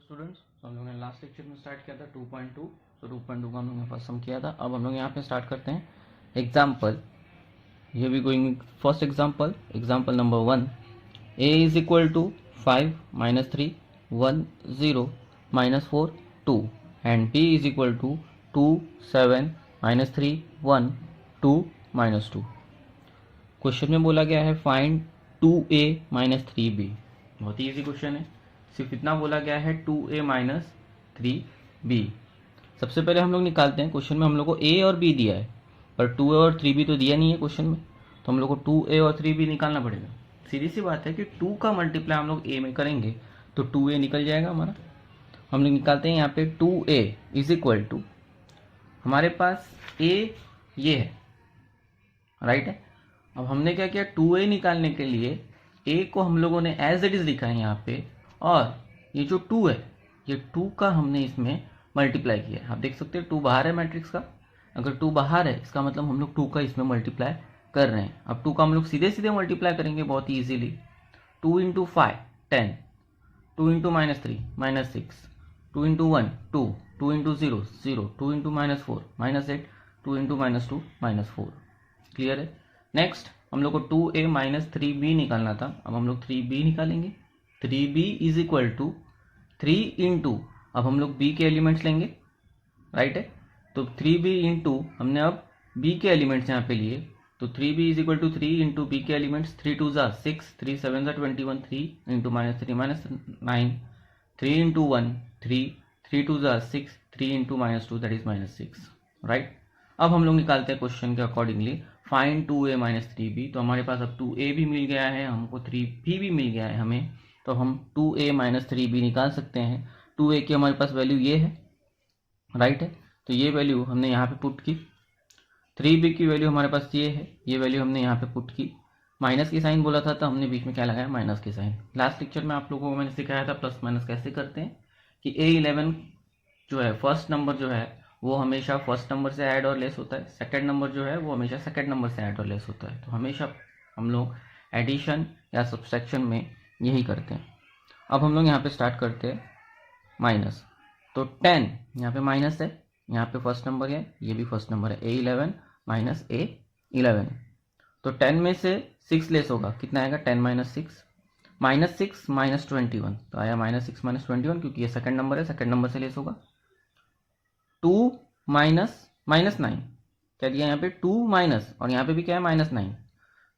Students, तो हम लोगों ने लास्ट लेक्चर में स्टार्ट किया था 2.2। तो 2.2 का हम लोगों ने फर्स्ट सम किया था। अब हम लोग यहाँ पे स्टार्ट करते हैं एग्जाम्पल। ये भी going first example number 1। a is equal to 5 minus 3 1 0 minus 4 2 and b is equal to 2 7 minus 3 1 2 minus 2। Question में बोला गया है फाइंड 2a माइनस 3b। बहुत ही ईजी क्वेश्चन है, सिर्फ इतना बोला गया है 2a माइनस 3b। सबसे पहले हम लोग निकालते हैं, क्वेश्चन में हम लोग को a और b दिया है पर 2a और 3b तो दिया नहीं है क्वेश्चन में, तो हम लोग को 2a और 3b निकालना पड़ेगा। सीधी सी बात है कि 2 का मल्टीप्लाई हम लोग a में करेंगे तो 2a निकल जाएगा हमारा। हम लोग निकालते हैं यहाँ पे 2a इज इक्वल टू, हमारे पास a ये है, राइट है। अब हमने क्या किया, 2a निकालने के लिए a को हम लोगों ने एज इट इज लिखा है यहाँ पे, और ये जो 2 है ये 2 का हमने इसमें मल्टीप्लाई किया है। आप देख सकते हैं 2 बाहर है मैट्रिक्स का, अगर 2 बाहर है इसका मतलब हम लोग 2 का इसमें मल्टीप्लाई कर रहे हैं। अब 2 का हम लोग सीधे सीधे मल्टीप्लाई करेंगे बहुत ही easily. 2 into 5 10, 2 into minus 3 minus 6, 2 into 1 2, 2 into 0 0, 2 into minus 4 minus 8, 2 into minus 2 minus 4। Clear है। नेक्स्ट हम लोग को 2a माइनस 3b निकालना था, अब हम लोग 3b निकालेंगे। 3b is equal to 3 into, अब हम लोग b के एलिमेंट्स लेंगे, राइट है। तो 3b इंटू हमने अब b के एलिमेंट्स यहाँ पे लिए, तो 3b is equal to 3 into b के एलिमेंट्स, 3 2 ज़ा 6, 3 7 ज़ा 21, 3 इंटू माइनस 3 माइनस 9, 3 इंटू 1 3, 3 2 ज़ा 6, 3 into minus 2 that is minus 6, right. अब हम लोग निकालते हैं क्वेश्चन के accordingly find 2a minus 3b। तो हमारे पास अब 2a भी मिल गया है, हमको 3b भी मिल गया है हमें, तो हम 2a माइनस 3b निकाल सकते हैं। 2a की हमारे पास वैल्यू ये है, राइट है, तो ये वैल्यू हमने यहाँ पे पुट की। 3b की वैल्यू हमारे पास ये है, ये वैल्यू हमने यहाँ पे पुट की। माइनस की साइन बोला था तो हमने बीच में क्या लगाया, माइनस की साइन। लास्ट लेक्चर में आप लोगों को मैंने सिखाया था प्लस माइनस कैसे करते हैं, कि A11 जो है फर्स्ट नंबर जो है वो हमेशा फर्स्ट नंबर से ऐड और लेस होता है, सेकंड नंबर जो है वो हमेशा सेकंड नंबर से ऐड और लेस होता है। तो हमेशा हम लोग एडिशन या सब्सट्रैक्शन में यही करते हैं। अब हम लोग यहाँ पे स्टार्ट करते हैं माइनस, तो 10 यहाँ पे माइनस है, यहाँ पे फर्स्ट नंबर है, ये भी फर्स्ट नंबर है, A11 माइनस A11। तो 10 में से 6 लेस होगा, कितना आएगा 10 माइनस 6, माइनस 6 माइनस 21, तो आया माइनस 6 माइनस 21, क्योंकि ये सेकंड नंबर है, सेकंड नंबर से लेस होगा। 2 माइनस माइनस 9, क्या दिया यहाँ पे 2 माइनस, और यहाँ पे भी क्या है माइनस 9,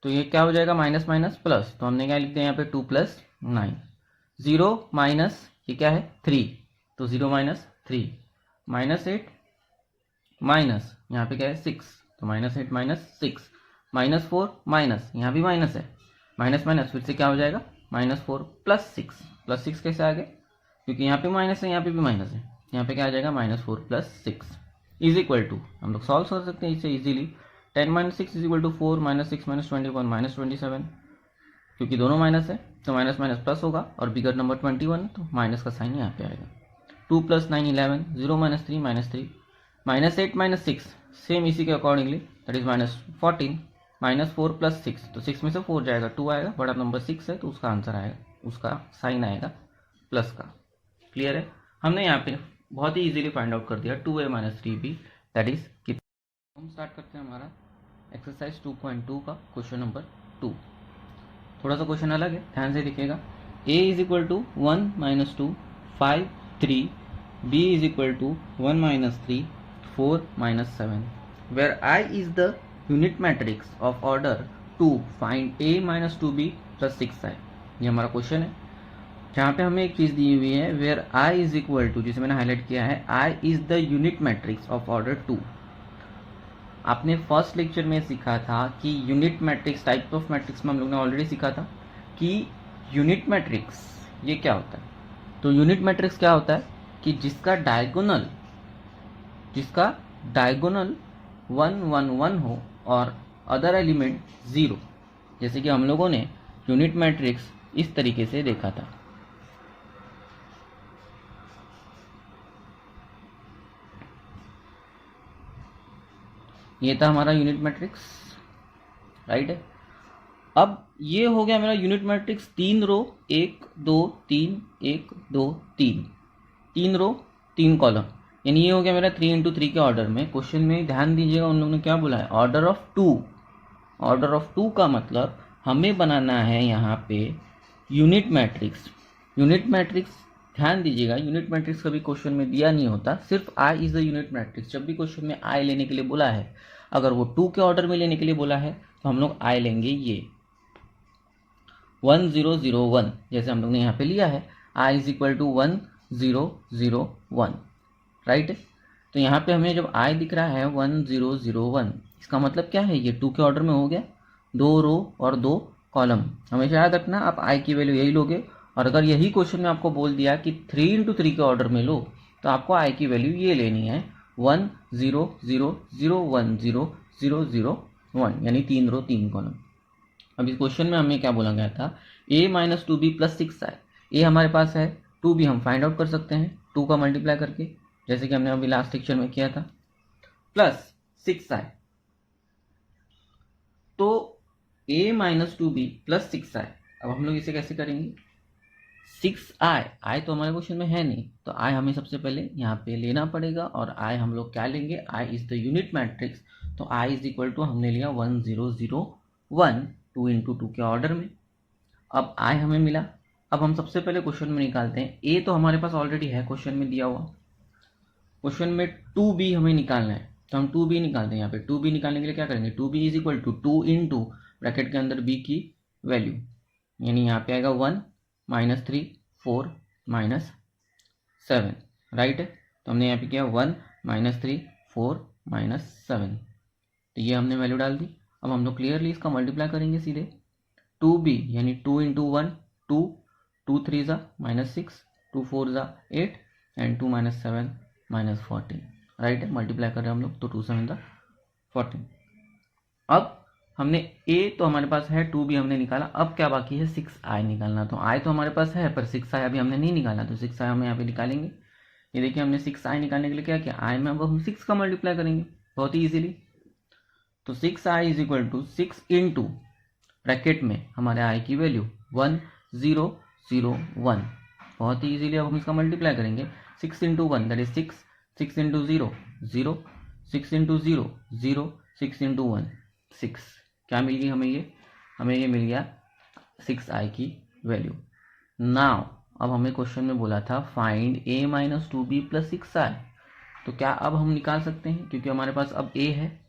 तो ये क्या हो जाएगा माइनस माइनस प्लस, तो हमने क्या लिख दिया यहाँ पे 2 प्लस 9। 0 माइनस ये क्या है 3, तो 0 माइनस 3, माइनस 8 माइनस यहाँ पे क्या है 6, तो माइनस 8 माइनस 6, माइनस 4 माइनस यहाँ भी माइनस है, माइनस माइनस फिर से क्या हो जाएगा माइनस 4 प्लस 6, प्लस 6 कैसे आ गया, क्योंकि यहाँ पे माइनस है यहाँ पे भी माइनस है, यहाँ पे क्या आ जाएगा minus 4 plus 6 is equal to, हम लोग सॉल्व कर सकते हैं इसे easily. 10 minus 6 is equal to 4 minus 6 minus 21 minus 27, क्योंकि दोनों माइनस है तो माइनस माइनस प्लस होगा, और बिगर नंबर 21 तो माइनस का साइन यहाँ पे आएगा। 2 plus 9 11, 0 minus 3 minus 3, minus 8 minus 6 same इसी के accordingly that is minus 14, minus 4 plus 6, तो 6 में से 4 जाएगा 2 आएगा, बड़ा नंबर 6 है तो उसका आंसर आएगा, उसका साइन आएगा प्लस का। क्लियर है। हमने यहाँ पे बहुत ही इजीली फाइंड आउट कर दिया 2a minus 3b that is कितना। हम स्टार्ट करते हैं हमारा एक्सरसाइज 2.2 का क्वेश्चन नंबर 2। थोड़ा सा क्वेश्चन अलग है, ध्यान से देखिएगा। a is equal to 1 minus 2 5 3, b is equal to 1 minus 3 4 minus 7, where i is the unit matrix of order 2, find a minus 2b plus 6i। ये हमारा क्वेश्चन है, जहाँ पे हमें एक चीज़ दी हुई है where i is equal to, जिसे मैंने हाईलाइट किया है, i is the unit matrix of order 2। आपने फर्स्ट लेक्चर में सीखा था कि unit matrix, type of matrix में हम लोग ने ऑलरेडी सीखा था कि यूनिट मैट्रिक्स ये क्या होता है। तो यूनिट मैट्रिक्स क्या होता है कि जिसका डायगोनल 1 1 1 हो और अदर एलिमेंट 0, जैसे कि हम लोगों ने यूनिट मैट्रिक्स इस तरीके से देखा था। ये था हमारा यूनिट मैट्रिक्स, राइट है। अब ये हो गया मेरा यूनिट मैट्रिक्स, 3 रो 1 2 3 1 2 3, 3 रो 3 कॉलम, यानी ये हो गया मेरा 3 × 3 के ऑर्डर में। क्वेश्चन में ध्यान दीजिएगा उन लोगों ने क्या बोला है, ऑर्डर ऑफ 2। ऑर्डर ऑफ 2 का मतलब हमें बनाना है यहाँ पे यूनिट मैट्रिक्स। यूनिट मैट्रिक्स ध्यान दीजिएगा, यूनिट मैट्रिक्स कभी क्वेश्चन में दिया नहीं होता, सिर्फ I is the unit matrix. जब भी क्वेश्चन में आई लेने के लिए बोला है, अगर वो 2 के ऑर्डर में लेने के लिए बोला है तो हम लोग आई लेंगे ये 1001, जैसे हम लोग ने यहाँ पे लिया है I is equal to 1001, right. तो यहाँ पे हमें जब आई दिख रहा है 1001, इसका मतलब क्या है, ये 2 के ऑर्डर में हो गया, 2 रो और 2 कॉलम। हमेशा याद रखना आप आई की वैल्यू यही लोगे, और अगर यही क्वेश्चन में आपको बोल दिया कि 3 × 3 के ऑर्डर में लो तो आपको आई की वैल्यू ये लेनी है 1000100001, यानी 3 रो 3 कॉलम। अब इस क्वेश्चन में हमें क्या बोला गया था, a - 2b + 6i। a हमारे पास है, 2b हम फाइंड आउट कर सकते हैं 2 का मल्टीप्लाई करके, जैसे कि हमने अभी लास्ट लेक्चर में किया था, प्लस 6i। तो a - 2b + 6i, अब हम लोग इसे कैसे करेंगे, 6i, i तो हमारे क्वेश्चन में है नहीं, तो i हमें सबसे पहले यहाँ पे लेना पड़ेगा, और i हम लोग क्या लेंगे, i is the unit matrix. तो i इज इक्वल टू हमने लिया 1001, 2 × 2 के ऑर्डर में। अब i हमें मिला। अब हम सबसे पहले क्वेश्चन में निकालते हैं, a तो हमारे पास ऑलरेडी है क्वेश्चन में दिया हुआ, क्वेश्चन में 2b हमें निकालना है, तो हम 2b निकालते हैं। यहाँ पे 2b निकालने के लिए क्या करेंगे, 2b is equal to 2 × bracket के अंदर b की वैल्यू, यानी यहाँ पे आएगा 1 - 3 4 - 7, राइट। तो हमने यहाँ पे किया 1 - 3 4 - 7, तो ये हमने वैल्यू डाल दी। अब हम लोग क्लियरली इसका मल्टीप्लाई करेंगे सीधे, 2b यानी 2 × 1 2, 2 3 -6, 2 4 8, एंड 2 - 7 -14, राइट है। मल्टीप्लाई कर रहे हैं हम लोग, तो 2 7 14। अब हमने a तो हमारे पास है, 2b हमने निकाला, अब क्या बाकी है, 6i निकालना। तो i तो हमारे पास है, पर 6i अभी हमने नहीं निकाला, तो 6i हम यहाँ पे निकालेंगे। ये देखिए हमने 6i निकालने के लिए क्या किया, i में अब हम 6 का मल्टीप्लाई करेंगे बहुत ही इजीली। तो 6i is equal to 6 × bracket में हमारे i की वैल्यू 1001, बहुत ही इजीली। अब हम इसका मल्टीप्लाई करेंगे, 6 × 1 दैट इज 6, 6 × 0 0, 6 × 0 0, 6 × 1 6, क्या मिल गई हमें ये मिल गया 6i की वैल्यू। नाउ अब हमें क्वेश्चन में बोला था फाइंड a - 2b + 6i, तो क्या अब हम निकाल सकते हैं, क्योंकि हमारे पास अब a है,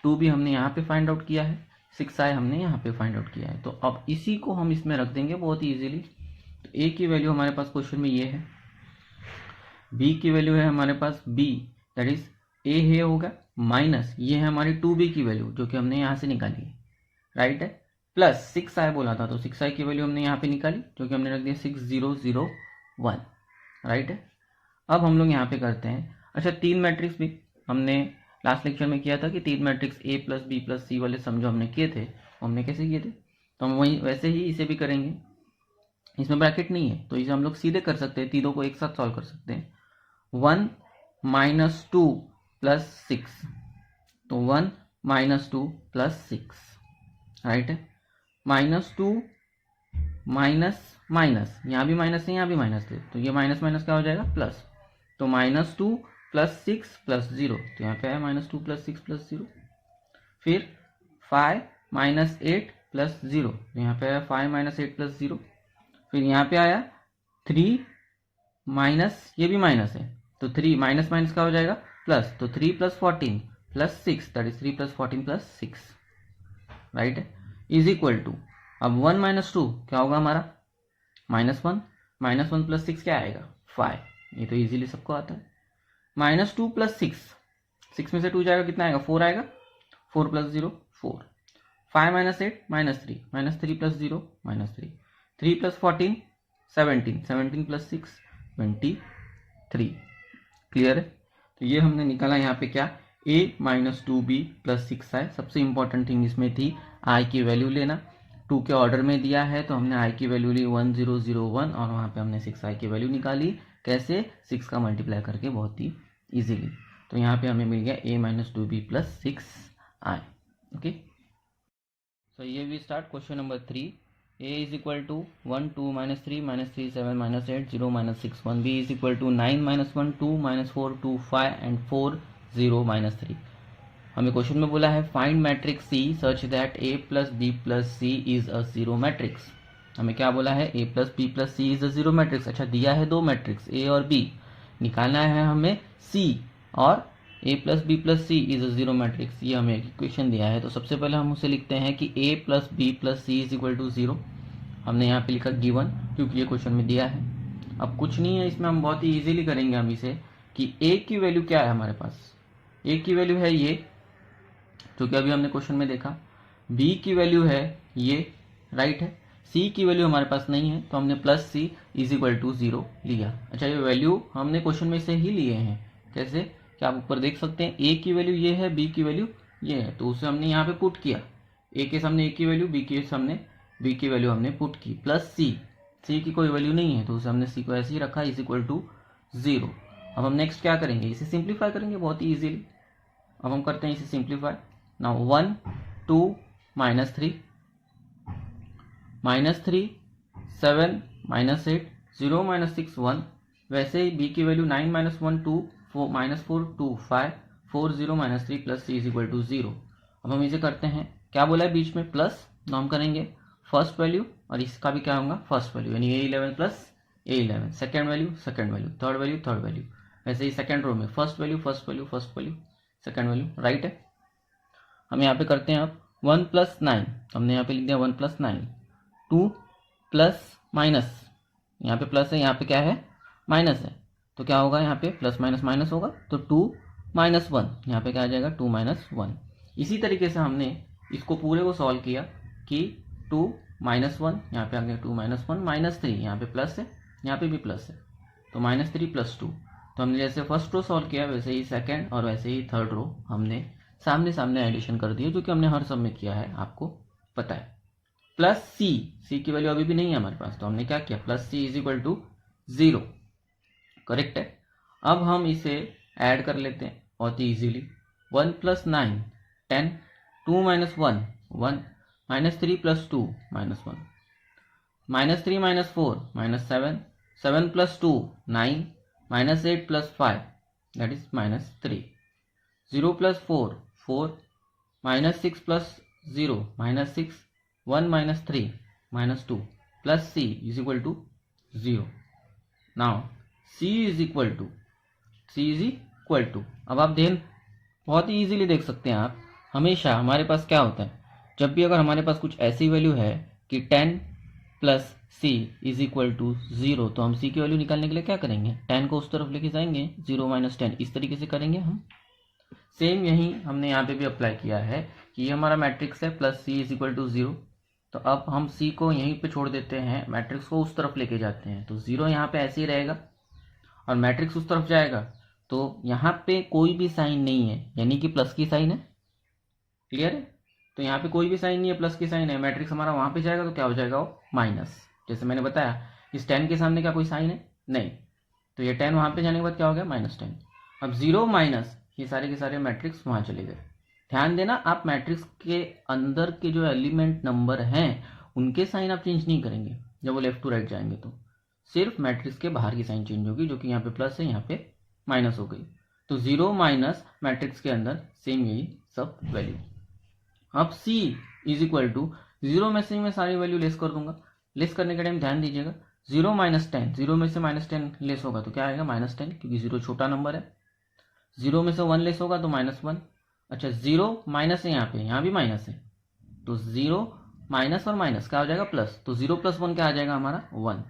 2b हमने यहाँ पे फाइंड आउट किया है, 6i हमने यहाँ पे फाइंड आउट किया है, तो अब इसी को हम इसमें रख देंगे बहुत ही इजीली। तो a की वैल्यू हमारे पास क्वेश्चन में ये है, b की वैल्यू है हमारे पास b, दैट इज a है होगा, माइनस ये है हमारी 2b की वैल्यू जो कि हमने यहाँ से निकाली है, राइट है, प्लस 6i बोला था, तो 6i की वैल्यू हमने यहाँ पे निकाली जो कि हमने रख दिया 6001, राइट है। अब हम लोग यहाँ पे करते हैं, अच्छा 3 मैट्रिक्स भी हमने लास्ट लेक्चर में किया था कि 3 मैट्रिक्स a + b + c वाले सम जो हमने किए थे, हमने कैसे किए थे, तो हम वही वैसे ही इसे भी करेंगे। इसमें ब्रैकेट नहीं है तो इसे हम लोग सीधे कर सकते हैं, तीनों को एक साथ सॉल्व कर सकते हैं। 1 - 2 + 6, तो 1 - 2 + 6, राइट है, -2 माइनस माइनस, यहाँ भी माइनस है यहाँ भी माइनस है, तो ये माइनस माइनस क्या हो जाएगा प्लस, तो -2 + 6 + 0, तो यहाँ पे आया -2 + 6 + 0, फिर 5 - 8 + 0, तो यहाँ पे आया 5 - 8 + 0, फिर यहाँ पे आया 3 माइनस, ये भी माइनस है, तो 3 माइनस माइनस क्या हो जाएगा प्लस, तो 3 + 14 + 6, दैट इज 3 + 14 + 6, राइट है, इज इक्वल टू, अब 1 - 2 क्या होगा हमारा -1, -1 + 6 क्या आएगा 5, ये तो इजीली सबको आता है, -2 + 6, 6 में से 2 जाएगा कितना आएगा 4 आएगा, 4 + 0 4, 5 - 8 -3, -3 + 0 -3, 3 + 14 17, 17 + 6 23, क्लियर है। तो ये हमने निकाला यहाँ पे क्या, a - 2b + 6i, सबसे इंपॉर्टेंट थिंग इसमें थी i की वैल्यू लेना, 2 के ऑर्डर में दिया है तो हमने i की वैल्यू ली 1001, और वहाँ पे हमने 6i की वैल्यू निकाली, कैसे 6 का मल्टीप्लाई करके बहुत ही इजीली, तो यहाँ पे हमें मिल गया a - 2b + 6i, okay. So ये we start question number 3, a is equal to 1 2 -3 -3 7 -8 0 -6 1 b is equal to 9 -1 2 -4 2 5 and 4 0 -3। हमें क्वेश्चन में बोला है find matrix C such that a plus B plus C is a zero matrix. हमें क्या बोला है, a plus B plus C is a zero matrix. अच्छा, दिया है दो मैट्रिक्स a और b, निकालना है हमें c और a plus B plus C is a zero matrix, ये हमें इक्वेशन दिया है। तो सबसे पहले हम उसे लिखते हैं कि a plus B plus C is equal to zero. हमने यहाँ पे लिखा गिवन, क्योंकि ये क्वेश्चन में दिया है। अब कुछ नहीं है इसमें, हम बहुत ही इजीली करेंगे हम इसे कि a की वैल्यू क्या है हमारे पास, a की वैल्यू है ये जो कि अभी हमने क्वेश्चन में देखा, b की वैल्यू है ये, राइट है, c की वैल्यू हमारे पास नहीं है तो हमने plus C is equal to zero लिया। अच्छा, ये वैल्यू हमने क्वेश्चन में से ही लिए हैं। कैसे, क्या आप ऊपर देख सकते हैं, a की वैल्यू ये है, b की वैल्यू ये है, तो उसे हमने यहाँ पे पुट किया, a के सामने a की वैल्यू, b के सामने b की वैल्यू हमने पुट की, प्लस c की कोई वैल्यू नहीं है तो उसे हमने c को ऐसे ही रखा इज इक्वल टू जीरो। अब हम नेक्स्ट क्या करेंगे, इसे सिंप्लीफाई करेंगे बहुत ही इजीली। अब हम करते हैं इसे सिंप्लीफाई। नाउ 1 2 -3 -3 7 -8 0 -6 1, वैसे ही b की value 9 -1 2 4 -4 2 5 4 0 -3 plus c is equal to zero. अब हम इसे करते हैं, क्या बोला है बीच में प्लस, तो हम करेंगे फर्स्ट वैल्यू और इसका भी क्या होगा फर्स्ट वैल्यू, यानी a11 plus a11, second value second value, third value third value, वैसे ही सेकेंड रो में first value first value first value second value, right है। हम यहाँ पे करते हैं अब 1 प्लस 9, हमने यहाँ पे लिख दिया 1 प्लस 9, 2 प्लस माइनस, यहाँ पे प्लस है यहाँ पे क्या है माइनस है, तो क्या होगा यहाँ पे प्लस माइनस माइनस होगा, तो 2 -1, यहाँ पे क्या आ जाएगा 2 -1। इसी तरीके से हमने इसको पूरे को सॉल्व किया कि 2 -1, यहाँ पे आ गया 2 -1 -3, यहाँ पे प्लस है यहाँ पे भी प्लस है, तो -3 + 2। तो हमने जैसे फर्स्ट रो सॉल्व किया वैसे ही सेकंड और वैसे ही थर्ड रो हमने सामने सामने एडिशन कर दिए, जो कि हमने हर सब में किया है, आपको पता है। प्लस सी की वैल्यू अभी भी नहीं है हमारे पास, तो हमने क्या किया plus C is equal to zero, correct है। अब हम इसे ऐड कर लेते हैं बहुत ही easily, 1 + 9 10, 2 - 1 1, -3 + 2 -1, -3 - 4 -7, 7 + 2 9, -8 + 5 that is -3, 0 + 4 4, -6 + 0 -6, 1 - 3 -2 plus c is equal to 0. Now c is equal to, अब आप बहुत ही इजीली देख सकते हैं आप, हमेशा हमारे पास क्या होता है, जब भी अगर हमारे पास कुछ ऐसी वैल्यू है कि 10 plus c is equal to 0, तो हम c की वैल्यू निकालने के लिए क्या करेंगे, 10 को उस तरफ लेके जाएंगे, 0 - 10 इस तरीके से करेंगे हम। सेम यही हमने यहाँ पे भी अप्लाई किया है कि ये हमारा मैट्रिक्स है plus c is equal to 0, तो अब हम c को यहीं पे छोड़ देते हैं, मैट्रिक्स को उस तरफ लेके जाते हैं, तो 0 यहाँ पे ऐसे ही रहेगा और मैट्रिक्स उस तरफ जाएगा, तो यहाँ पे कोई भी साइन नहीं है, यानी कि प्लस की साइन है, क्लियर है। तो यहाँ पे कोई भी साइन नहीं है, प्लस की साइन है, मैट्रिक्स हमारा वहाँ पे जाएगा तो क्या हो जाएगा वो माइनस, जैसे मैंने बताया इस 10 के सामने क्या कोई साइन है नहीं, तो ये 10 वहाँ पे जाने के बाद क्या हो गया -10। अब 0 माइनस ये सारे के सारे मैट्रिक्स वहाँ चले गए। ध्यान देना, आप मैट्रिक्स के अंदर के जो एलिमेंट नंबर हैं उनके साइन आप चेंज नहीं करेंगे, जब वो लेफ्ट टू राइट जाएंगे तो सिर्फ मैट्रिक्स के बाहर की साइन चेंज होगी, जो कि यहाँ पे प्लस है यहाँ पे माइनस हो गई, तो 0 माइनस मैट्रिक्स के अंदर सेम यही सब वैल्यू। अब c इज इक्वल टू 0 में से मैं सारी वैल्यू लेस कर दूंगा, लेस करने के टाइम ध्यान दीजिएगा 0 - 10, 0 में से -10 लेस होगा तो क्या आएगा -10, क्योंकि 0 छोटा नंबर है, 0 में से 1 लेस होगा तो -1। अच्छा 0 माइनस है यहाँ पे, यहाँ भी माइनस है, तो 0 माइनस और माइनस क्या हो जाएगा प्लस, तो 0 + 1 क्या आ जाएगा हमारा 1।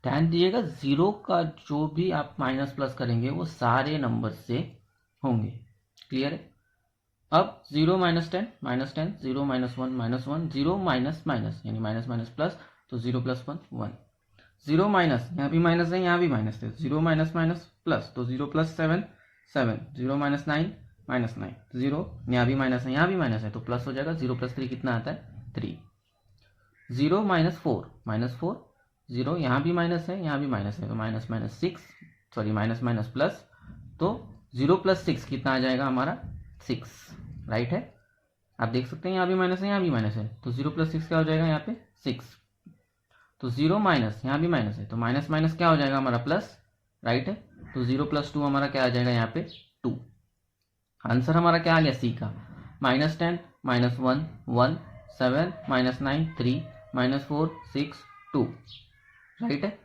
ध्यान दीजिएगा 0 का जो भी आप माइनस प्लस करेंगे वो सारे नंबर से होंगे, क्लियर है। अब 0 - 10 -10, 0 - 1 -1, 0 माइनस माइनस यानी माइनस माइनस प्लस, तो 0 + 1 1, 0 माइनस, यहाँ भी माइनस है यहाँ भी माइनस है, 0 माइनस माइनस प्लस, तो 0 + 7 7, 0 - 9 -9, 0 यहाँ भी माइनस है यहाँ भी माइनस है, तो प्लस हो जाएगा, 0 + 3 कितना आता है 3, 0 - 4 0 यहाँ भी माइनस है यहाँ भी माइनस है, तो माइनस माइनस प्लस, तो 0 + 6 कितना आ जाएगा हमारा 6, राइट है। आप देख सकते हैं यहाँ भी माइनस है यहाँ भी माइनस है, तो 0 + 6 क्या हो जाएगा यहाँ पे 6, तो 0 माइनस, यहाँ भी माइनस है, तो माइनस माइनस क्या हो जाएगा हमारा प्लस, राइट है। तो 0 + 2 हमारा क्या आ जाएगा यहाँ पे 2। आंसर हमारा क्या आ गया सी का, -10 -1 1 7 -9 3 -4 6 2, राइट है।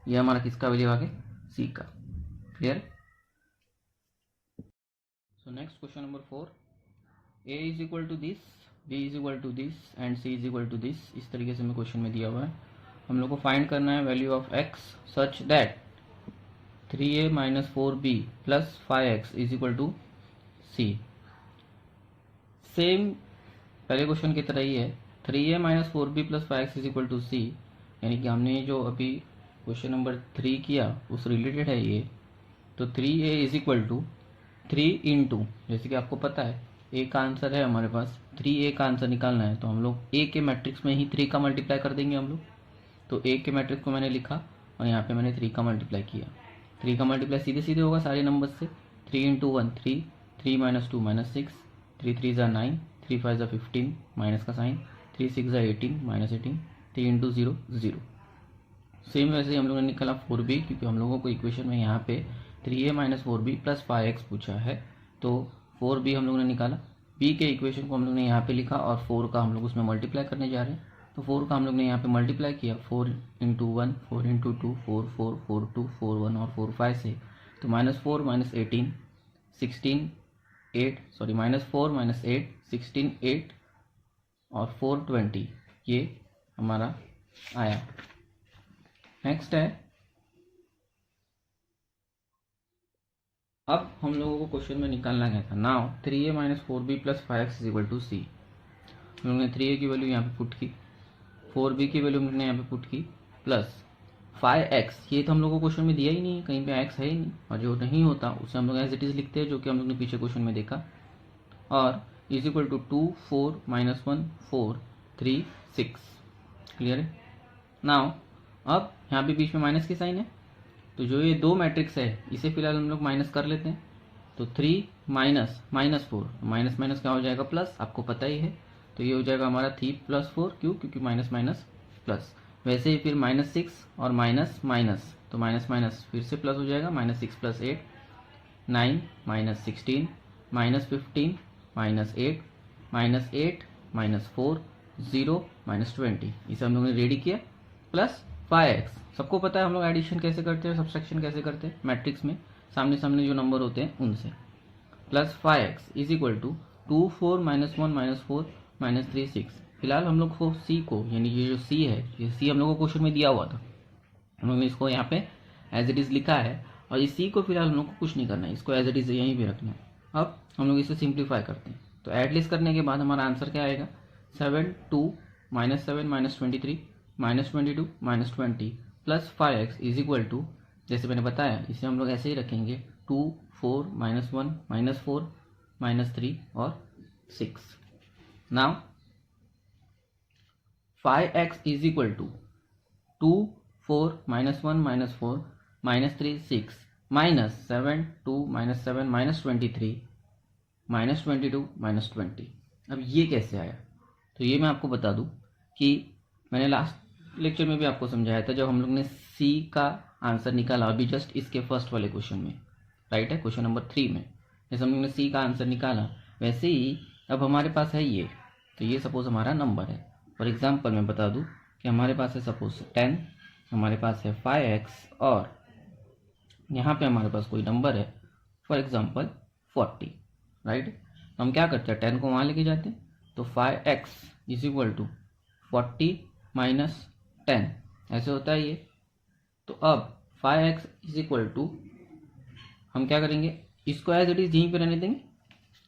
ये हमारा किसका वैल्यू आ गया, सी का। Clear. So next question number 4, a is equal to this, b is equal to this and c is equal to this. इस तरीके से हमें क्वेश्चन में दिया हुआ है। हम लोग को फाइंड करना है value of x such that 3a - 4b + 5x is equal to c। Same पहले क्वेश्चन की तरह ही है, 3a - 4b + 5x is equal to c, यानी कि हमने जो अभी क्वेश्चन नंबर 3 किया उस रिलेटेड है ये। तो 3a is equal to 3 into, जैसे कि आपको पता है a का आंसर है हमारे पास, 3a का आंसर निकालना है तो हम लोग a के मैट्रिक्स में ही 3 का मल्टीप्लाई कर देंगे हम लोग। तो a के मैट्रिक्स को मैंने लिखा और यहाँ पे मैंने 3 का मल्टीप्लाई किया। 3 का मल्टीप्लाई सीधे सीधे होगा सारे नंबर्स से, 3 × 1 3, 3 - 2 -6, 3 3 = 9, 3 5 = 15, माइनस का साइन, 3 6 = 18 -18, 3 × 0 0। सेम वैसे ही हम लोगों ने निकाला 4b, क्योंकि हम लोगों को इक्वेशन में यहाँ पे 3a - 4b + 5x पूछा है, तो 4b हम लोगों ने निकाला। b के इक्वेशन को हम लोग ने यहाँ पे लिखा और 4 का हम लोग उसमें मल्टीप्लाई करने जा रहे हैं। तो 4 का हम लोग ने यहाँ पे मल्टीप्लाई किया, 4 × 1 4 × 2 4 4 4 2 4 1 और 4 5 से। तो -4 - 18 16 8 सॉरी -4 - 8 16 8 और 4 20, ये हमारा आया। नेक्स्ट है, अब हम लोगों को क्वेश्चन में निकालना क्या था, now 3a - 4b + 5x is equal to c। हम लोग ने 3a की वैल्यू यहाँ पे पुट की, 4b की वैल्यू हमने यहाँ पे पुट की, प्लस 5x, ये तो हम लोग को क्वेश्चन में दिया ही नहीं है, कहीं पे x है ही नहीं, और जो नहीं होता उसे हम लोग एज इट इज लिखते हैं, जो कि हम लोग ने पीछे क्वेश्चन में देखा। और इज इक्वल टू 2 4 -1 4 3 6। क्लियर है। नाउ अब यहाँ पे बीच में माइनस की साइन है, तो जो ये दो मैट्रिक्स है इसे फिलहाल हम लोग माइनस कर लेते हैं। तो 3 माइनस -4, माइनस माइनस क्या हो जाएगा प्लस, आपको पता ही है। तो ये हो जाएगा हमारा 3 + 4, क्यों, क्योंकि माइनस माइनस प्लस। वैसे ही फिर -6 और माइनस माइनस, तो माइनस माइनस फिर से प्लस हो जाएगा, -6 + 8 9 -16 -15 -8 -8 -4 0 -20, इसे हम लोगों ने रेडी किया, प्लस 5x। सबको पता है हम लोग एडिशन कैसे करते हैं, सब्सट्रैक्शन कैसे करते हैं, मैट्रिक्स में सामने सामने जो नंबर होते हैं उनसे, plus 5x is equal to 2 4 -1 -4 -3 6। फिलहाल हम लोग को सी को, यानी ये जो सी है, ये सी हम लोग को क्वेश्चन में दिया हुआ था, हम लोग ने इसको यहाँ पे एज इट इज लिखा है, और इस सी को फिलहाल हम लोग को कुछ नहीं करना है, इसको एज इट इज यहीं पे रखना है। अब हम लोग इसे सिंप्लीफाई करते हैं, तो एडलिस्ट करने के बाद हमारा आंसर क्या आएगा, 7 2 -7 -23 -22 -20 plus 5x is equal to, जैसे मैंने बताया इसे हम लोग ऐसे ही रखेंगे, 2 4 -1 -4 -3 और 6। Now 5x is equal to 2 4 -1 -4 -3 6 -7 2 -7 -23 -22 -20। अब ये कैसे आया, तो ये मैं आपको बता दूं कि मैंने लास्ट लेक्चर में भी आपको समझाया था, जब हम लोग ने सी का आंसर निकाला अभी जस्ट इसके फर्स्ट वाले क्वेश्चन में, राइट है, क्वेश्चन नंबर 3 में, जैसे हम लोग ने सी का आंसर निकाला, वैसे ही अब हमारे पास है ये, तो ये सपोज हमारा नंबर है। फॉर एग्जाम्पल मैं बता दूं कि हमारे पास है सपोज 10, हमारे पास है 5x, और यहाँ पे हमारे पास कोई नंबर है फॉर एग्जाम्पल 40, राइट। हम क्या करते हैं, 10 को वहाँ लेके जाते हैं, तो 5x is equal to 40 minus 10, ऐसे होता है ये। तो अब 5x इज इक्वल टू, हम क्या करेंगे, इसको एज इट इज यहीं पे रहने देंगे,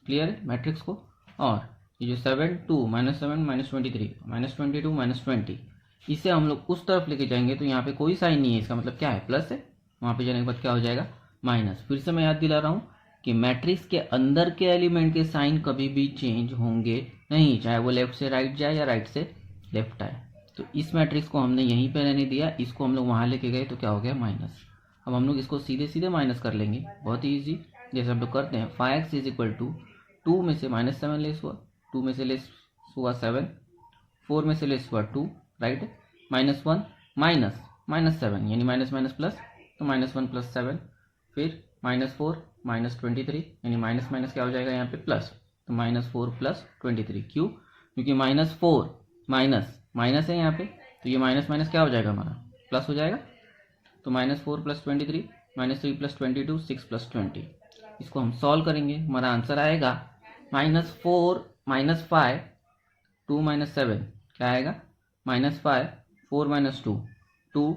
क्लियर है, मैट्रिक्स को। और ये जो 7 2 -7 -23 -22 -20, इसे हम लोग उस तरफ लेके जाएंगे, तो यहाँ पे कोई साइन नहीं है, इसका मतलब क्या है, प्लस है, वहाँ पे जाने के बाद क्या हो जाएगा, माइनस। फिर से मैं याद दिला रहा हूँ कि मैट्रिक्स के अंदर के एलिमेंट के साइन कभी भी चेंज होंगे नहीं, चाहे वो लेफ्ट से राइट जाए या राइट से लेफ्ट आए। तो इस मैट्रिक्स को हमने यहीं पे रहने दिया, इसको हम लोग वहाँ लेके गए, तो क्या हो गया, माइनस। अब हम लोग इसको सीधे सीधे माइनस कर लेंगे, बहुत ही ईजी, जैसे हम लोग करते हैं। 5x इज इक्वल टू 2 में से -7 लेस हुआ, 2 में से लेस हुआ 7, 4 में से लेस हुआ 2, राइट, -1 माइनस -7 यानी माइनस माइनस प्लस, तो -1 + 7, फिर -4 -23 यानी माइनस माइनस क्या हो जाएगा यहाँ पे प्लस, तो -4 + 23। क्यों? क्योंकि -4 माइनस माइनस है यहाँ पे, तो ये माइनस माइनस क्या हो जाएगा हमारा प्लस हो जाएगा। तो -4 + 23 -3 + 22 6 + 20। इसको हम सॉल्व करेंगे, हमारा आंसर आएगा -4 -5 2 -7 क्या आएगा -5 4 -2 2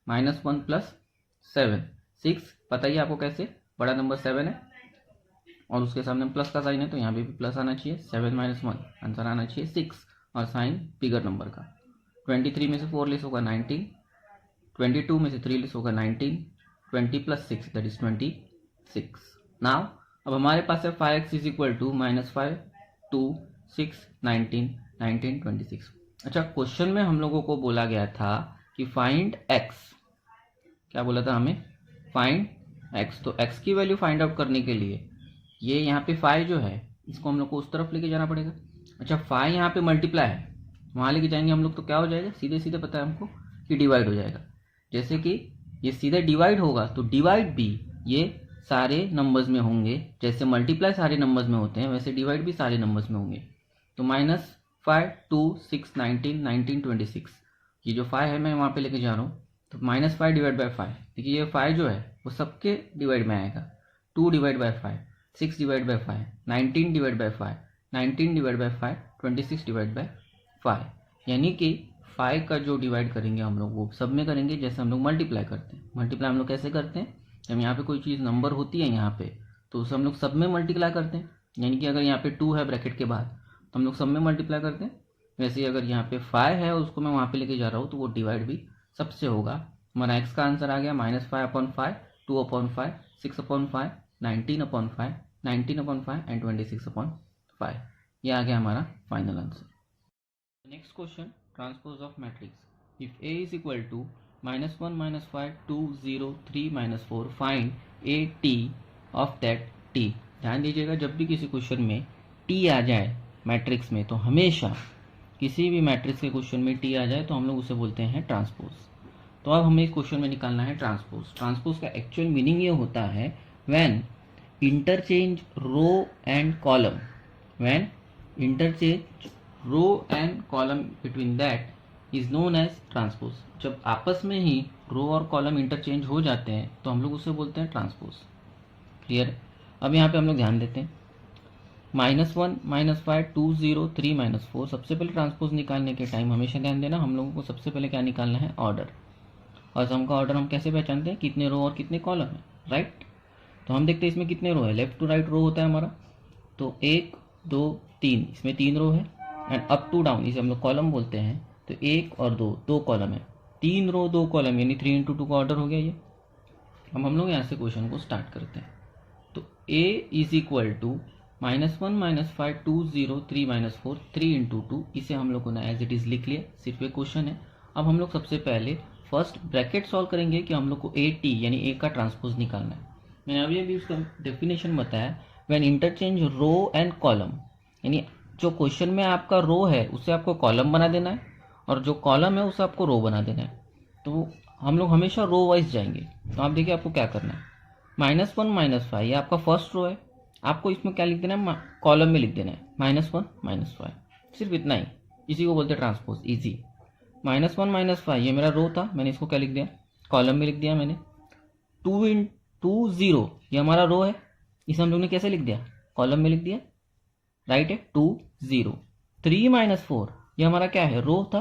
-1 + 7 6। बताइए आपको कैसे, बड़ा नंबर 7 है और उसके सामने प्लस का साइन है, तो यहाँ पे भी प्लस आना चाहिए। 7 - 1 आंसर आना चाहिए 6 और साइन बिगर नंबर का। 23 में से 4 लेस होगा 19, 22 में से 3 लेस होगा 19, 20 + 6 दैट इज 26। नाउ अब हमारे पास है 5x = -5 2 6 19 19 26। अच्छा, क्वेश्चन में हम लोगों को बोला गया था कि फाइंड x, क्या बोला था हमें, फाइंड x। तो x की वैल्यू फाइंड आउट करने के लिए ये यहाँ पे 5 जो है इसको हम लोग को उस तरफ लेके जाना पड़ेगा। अच्छा, 5 यहाँ पे मल्टीप्लाई है, वहाँ लेके जाएंगे हम लोग तो क्या हो जाएगा, सीधे सीधे पता है हमको कि डिवाइड हो जाएगा। जैसे कि ये सीधे डिवाइड होगा तो डिवाइड भी ये सारे नंबर्स में होंगे, जैसे मल्टीप्लाई सारे नंबर्स में होते हैं वैसे डिवाइड भी सारे नंबर्स में होंगे। तो -5 2 6 19 19 26, ये जो 5 है मैं वहाँ पे लेके जा रहा हूँ, तो -5 / 5, देखिए ये 5 जो है वो सबके डिवाइड में आएगा। 2 / 5 6 / 5 19 / 5 19 / 5 26 / 5, यानी कि 5 का जो डिवाइड करेंगे हम लोग वो सब में करेंगे, जैसे हम लोग मल्टीप्लाई करते हैं। मल्टीप्लाई हम लोग कैसे करते हैं, जब यहाँ पे कोई चीज़ नंबर होती है यहाँ पे तो उसे हम लोग सब में मल्टीप्लाई करते हैं। यानी कि अगर यहाँ पे 2 है ब्रैकेट के बाद तो हम लोग सब में मल्टीप्लाई करते हैं। वैसे ही अगर यहाँ पे 5 है और उसको मैं वहाँ पे लेके जा रहा हूँ तो वो डिवाइड भी सबसे होगा। हमारा x का आंसर आ गया -5/5 2/5 6/5 19/5 19/5 एंड 26/5। ये आ गया हमारा final answer. Next question, transpose of matrix. If a is equal to -1 -5 2 0 3 -4 find a(t) of that t। ध्यान दीजिएगा, जब भी किसी क्वेश्चन में t आ जाए मैट्रिक्स में, तो हमेशा किसी भी मैट्रिक्स के क्वेश्चन में t आ जाए तो हम लोग उसे बोलते हैं ट्रांसपोज। तो अब हमें इस क्वेश्चन में निकालना है ट्रांसपोज। ट्रांसपोज का एक्चुअल मीनिंग ये होता है when interchange row and column, when interchange row and column between that is known as transpose. जब आपस में ही रो और कॉलम इंटरचेंज हो जाते हैं तो हम लोग उसे बोलते हैं ट्रांसपोज। क्लियर? अब यहाँ पे हम लोग ध्यान देते हैं, -1 -5 2 0 3 -4। सबसे पहले ट्रांसपोज निकालने के टाइम हमेशा ध्यान देना, हम लोगों को सबसे पहले क्या निकालना है, ऑर्डर। और सम का ऑर्डर हम कैसे पहचानते हैं, कितने रो और कितने कॉलम है, राइट। तो हम देखते हैं इसमें कितने रो है, लेफ्ट टू राइट रो होता है हमारा, तो 1 2 3, इसमें 3 रो है। एंड अप टू डाउन इसे हम लोग कॉलम बोलते हैं, तो 1 और 2 2 कॉलम है, 3 रो 2 कॉलम, यानी 3 × 2 का ऑर्डर हो गया ये। अब हम लोग यहाँ से क्वेश्चन को स्टार्ट करते हैं। तो a इज इक्वल टू -1 -5 2 0 3 -4 3 × 2, इसे हम लोगों ने एज इट इज लिख लिया, सिर्फ एक क्वेश्चन है। अब हम लोग सबसे पहले फर्स्ट ब्रैकेट सॉल्व करेंगे कि हम लोग को a t यानी a का ट्रांसपोज निकालना है। मैंने अभी उसका डेफिनेशन बताया, when interchange row and column, यानी जो क्वेश्चन में आपका रो है उसे आपको कॉलम बना देना है और जो कॉलम है उसे आपको रो बना देना है। तो हम लोग हमेशा रो वाइज जाएंगे। तो आप देखिए आपको क्या करना है, -1 -5 ये आपका फर्स्ट रो है, आपको इसमें क्या लिख देना है, कॉलम में लिख देना है -1 -5, सिर्फ इतना ही। इसी को बोलते हैं ट्रांसपोज, इजी। -1 -5 ये मेरा रो था, मैंने इसको क्या लिख दिया, कॉलम में लिख दिया मैंने। 2 0 ये हमारा रो है, इसे हम लोग ने कैसे लिख दिया, कॉलम में लिख दिया, राइट है, 2 0। 3 -4 ये हमारा क्या है, रो था,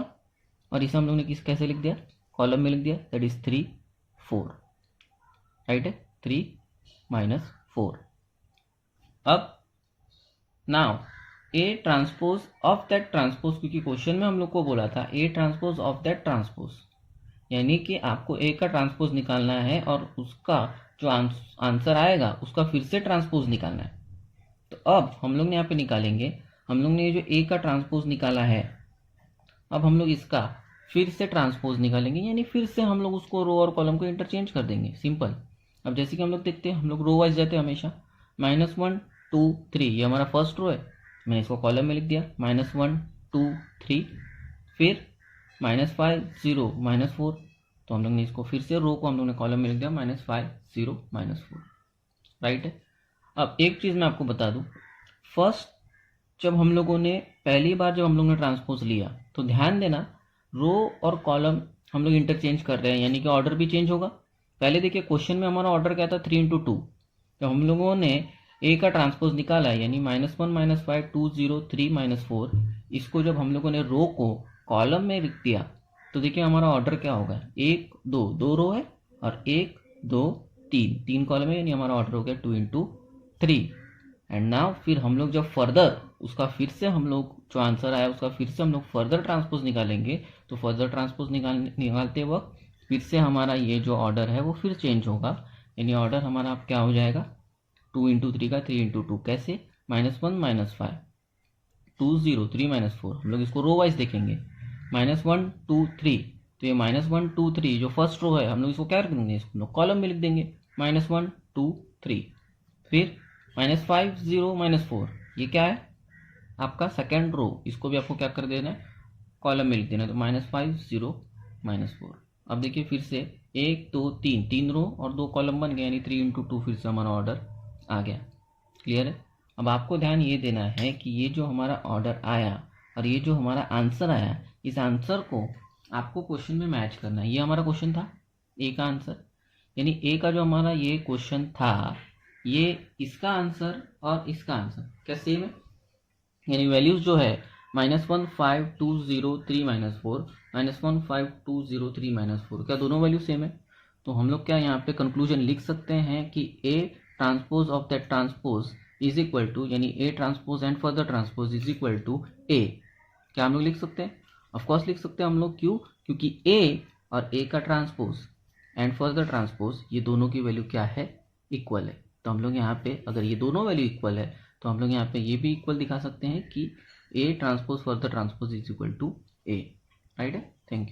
और इसे हम लोग ने कैसे लिख दिया, कॉलम में लिख दिया, दैट इज 3 4, राइट है, 3 -4। अब now A transpose of that transpose, क्योंकि क्वेश्चन में हम लोग को बोला था ए ट्रांसपोज ऑफ दैट ट्रांसपोज, यानी कि आपको ए का ट्रांसपोज निकालना है और उसका जो आंसर आएगा उसका फिर से ट्रांसपोज निकालना है। तो अब हम लोग ने यहाँ पे निकालेंगे, हम लोग ने ये जो ए का ट्रांसपोज निकाला है, अब हम लोग इसका फिर से ट्रांसपोज निकालेंगे, यानी फिर से हम लोग उसको रो और कॉलम को इंटरचेंज कर देंगे, सिंपल। अब जैसे कि हम लोग देखते हैं, हम लोग रो वाइज जाते हैं हमेशा। -1 2 3 ये हमारा फर्स्ट रो है, मैंने इसको कॉलम में लिख दिया, -1 2 3। फिर -5 0 -4, तो हम लोग ने इसको फिर से रो को हम लोग ने कॉलम में लिख दिया -5 0 -4, राइट है। अब एक चीज़ मैं आपको बता दूं, फर्स्ट जब हम लोगों ने पहली बार जब हम लोग ने ट्रांसपोज लिया तो ध्यान देना रो और कॉलम हम लोग इंटरचेंज कर रहे हैं, यानी कि ऑर्डर भी चेंज होगा। पहले देखिए क्वेश्चन में हमारा ऑर्डर क्या था 3 × 2, तो हम लोगों ने ए का ट्रांसपोज निकाला है यानी -1 -5 2 0 3 -4, इसको जब हम लोगों ने रो को कॉलम में लिख दिया तो देखिए हमारा ऑर्डर क्या होगा 1 2, 2 रो है और 1 2 3, 3 कॉलम है, यानी हमारा ऑर्डर हो गया 2 × 3। एंड नाउ फिर हम लोग जब फर्दर उसका फिर से हम लोग जो आंसर आया उसका फिर से हम लोग फर्दर ट्रांसपोज निकालेंगे, तो फर्दर ट्रांसपोज निकालते वक्त फिर से हमारा ये जो ऑर्डर है वो फिर चेंज होगा, यानी ऑर्डर हमारा अब क्या हो जाएगा 2 × 3 का 3 × 2, कैसे -1 -5 2 0 3 -4, हम लोग इसको रो वाइज देखेंगे -1 2 3, तो ये -1 2 3 जो फर्स्ट रो है हम लोग इसको क्या रख देंगे, इसको लोग कॉलम में लिख देंगे -1 2 3। फिर -5 0 -4, ये क्या है आपका सेकेंड रो, इसको भी आपको क्या कर देना है कॉलम में लिख देना है, तो -5 0 -4। अब देखिए फिर से 1 2 3, 3 रो और 2 कॉलम बन गए, यानी 3 × 2 फिर से हमारा ऑर्डर आ गया। क्लियर है। अब आपको ध्यान ये देना है कि ये जो हमारा ऑर्डर आया और ये जो हमारा आंसर आया, इस आंसर को आपको क्वेश्चन में मैच करना है। ये हमारा क्वेश्चन था ए का आंसर, यानी ए का जो हमारा ये क्वेश्चन था ये इसका आंसर और इसका आंसर क्या सेम है, यानी वैल्यूज जो है -1 5 2 0 3 -4 -1 5 2 0 3 -4, क्या दोनों वैल्यू सेम है। तो हम लोग क्या यहाँ पे कंक्लूजन लिख सकते हैं कि A transpose of that transpose is equal to, यानी A transpose and further transpose is equal to A. क्या हम लोग लिख सकते हैं, ऑफकोर्स लिख सकते हैं हम लोग, क्यों, क्योंकि ए और ए का ट्रांसपोज एंड फर्दर ट्रांसपोज ये दोनों की वैल्यू क्या है इक्वल है। तो हम लोग यहाँ पे अगर ये दोनों वैल्यू इक्वल है तो हम लोग यहाँ पे ये भी इक्वल दिखा सकते हैं कि A transpose further transpose is equal to A, right है। Thank you.